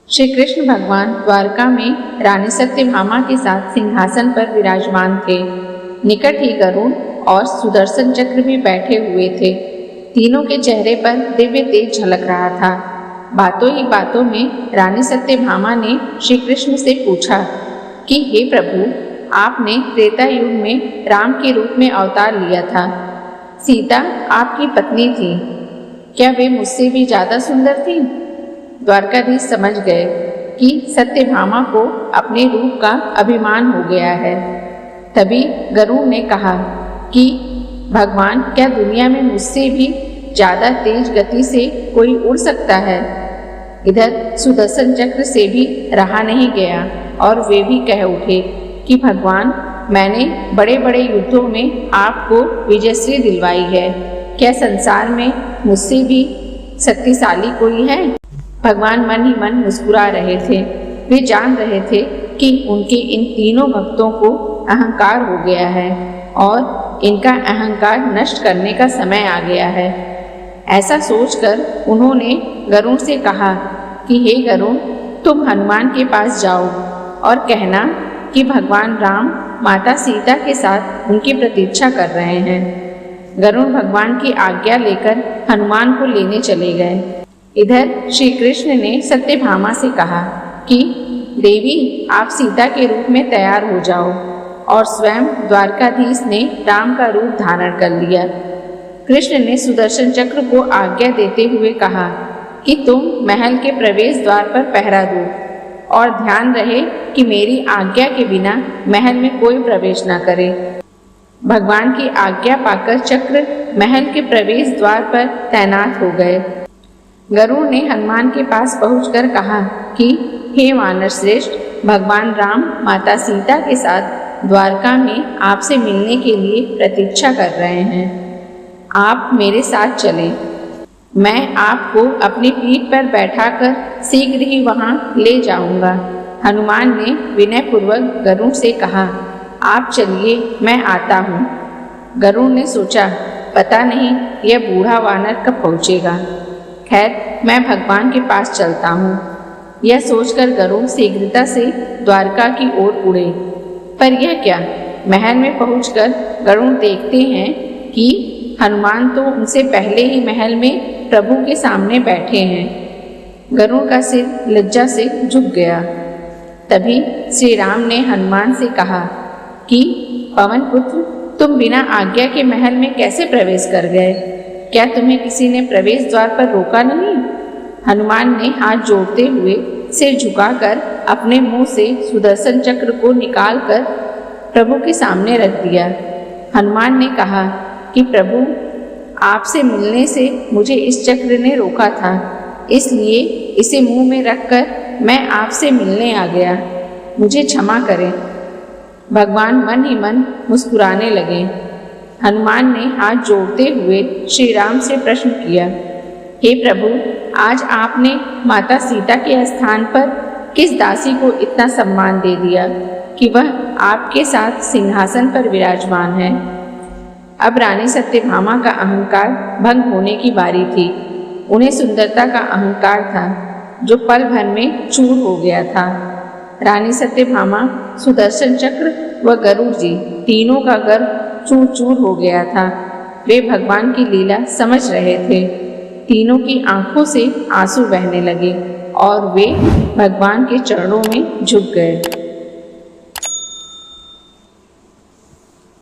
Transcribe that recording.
श्री कृष्ण भगवान द्वारका में रानी सत्यभामा के साथ सिंहासन पर विराजमान थे। निकट ही गरुड़ और सुदर्शन चक्र भी बैठे हुए थे। तीनों के चेहरे पर दिव्य तेज झलक रहा था। बातों ही बातों में रानी सत्यभामा ने श्री कृष्ण से पूछा कि हे प्रभु, आपने त्रेता युग में राम के रूप में अवतार लिया था। सीता आपकी पत्नी थी, क्या वे मुझसे भी ज्यादा सुंदर थी? द्वारकाधीश समझ गए कि सत्यभामा को अपने रूप का अभिमान हो गया है। तभी गरुड़ ने कहा कि भगवान, क्या दुनिया में मुझसे भी ज्यादा तेज गति से कोई उड़ सकता है? इधर सुदर्शन चक्र से भी रहा नहीं गया और वे भी कह उठे कि भगवान, मैंने बड़े बड़े युद्धों में आपको विजयश्री दिलवाई है, क्या संसार में मुझसे भी शक्तिशाली कोई है? भगवान मन ही मन मुस्कुरा रहे थे। वे जान रहे थे कि उनके इन तीनों भक्तों को अहंकार हो गया है और इनका अहंकार नष्ट करने का समय आ गया है। ऐसा सोचकर उन्होंने गरुड़ से कहा कि हे गरुड़, तुम हनुमान के पास जाओ और कहना कि भगवान राम माता सीता के साथ उनकी प्रतीक्षा कर रहे हैं। गरुड़ भगवान की आज्ञा लेकर हनुमान को लेने चले गए। इधर श्री कृष्ण ने सत्यभामा से कहा कि देवी, आप सीता के रूप में तैयार हो जाओ, और स्वयं द्वारकाधीश ने राम का रूप धारण कर लिया। कृष्ण ने सुदर्शन चक्र को आज्ञा देते हुए कहा कि तुम महल के प्रवेश द्वार पर पहरा दो और ध्यान रहे कि मेरी आज्ञा के बिना महल में कोई प्रवेश न करे। भगवान की आज्ञा पाकर चक्र महल के प्रवेश द्वार पर तैनात हो गए। गरुड़ ने हनुमान के पास पहुंचकर कहा कि हे वानर श्रेष्ठ, भगवान राम माता सीता के साथ द्वारका में आपसे मिलने के लिए प्रतीक्षा कर रहे हैं। आप मेरे साथ चलें। मैं आपको अपनी पीठ पर बैठाकर शीघ्र ही वहां ले जाऊंगा। हनुमान ने विनयपूर्वक गरुड़ से कहा, आप चलिए, मैं आता हूँ। गरुड़ ने सोचा, पता नहीं यह बूढ़ा वानर कब पहुँचेगा। खैर, मैं भगवान के पास चलता हूँ। यह सोचकर गरुड़ शीघ्रता से द्वारका की ओर उड़े। पर यह क्या, महल में पहुंचकर गरुड़ देखते हैं कि हनुमान तो उनसे पहले ही महल में प्रभु के सामने बैठे हैं। गरुड़ का सिर लज्जा से झुक गया। तभी श्री राम ने हनुमान से कहा कि पवन पुत्र, तुम बिना आज्ञा के महल में कैसे प्रवेश कर गए? क्या तुम्हें किसी ने प्रवेश द्वार पर रोका नहीं? हनुमान ने हाथ जोड़ते हुए सिर झुकाकर अपने मुंह से सुदर्शन चक्र को निकालकर प्रभु के सामने रख दिया। हनुमान ने कहा कि प्रभु, आपसे मिलने से मुझे इस चक्र ने रोका था, इसलिए इसे मुंह में रखकर मैं आपसे मिलने आ गया। मुझे क्षमा करें। भगवान मन ही मन मुस्कुराने लगे। हनुमान ने हाथ जोड़ते हुए श्री राम से प्रश्न किया, हे प्रभु, आज आपने माता सीता के स्थान पर किस दासी को इतना सम्मान दे दिया कि वह आपके साथ सिंहासन पर विराजमान है? अब रानी सत्यभामा का अहंकार भंग होने की बारी थी। उन्हें सुंदरता का अहंकार था जो पल भर में चूर हो गया था। रानी सत्यभामा, सुदर्शन चक्र व गरुड़ जी तीनों का गर्व चूर चूर हो गया था। वे भगवान की लीला समझ रहे थे। तीनों की आंखों से आंसू बहने लगे और वे भगवान के चरणों में झुक गए।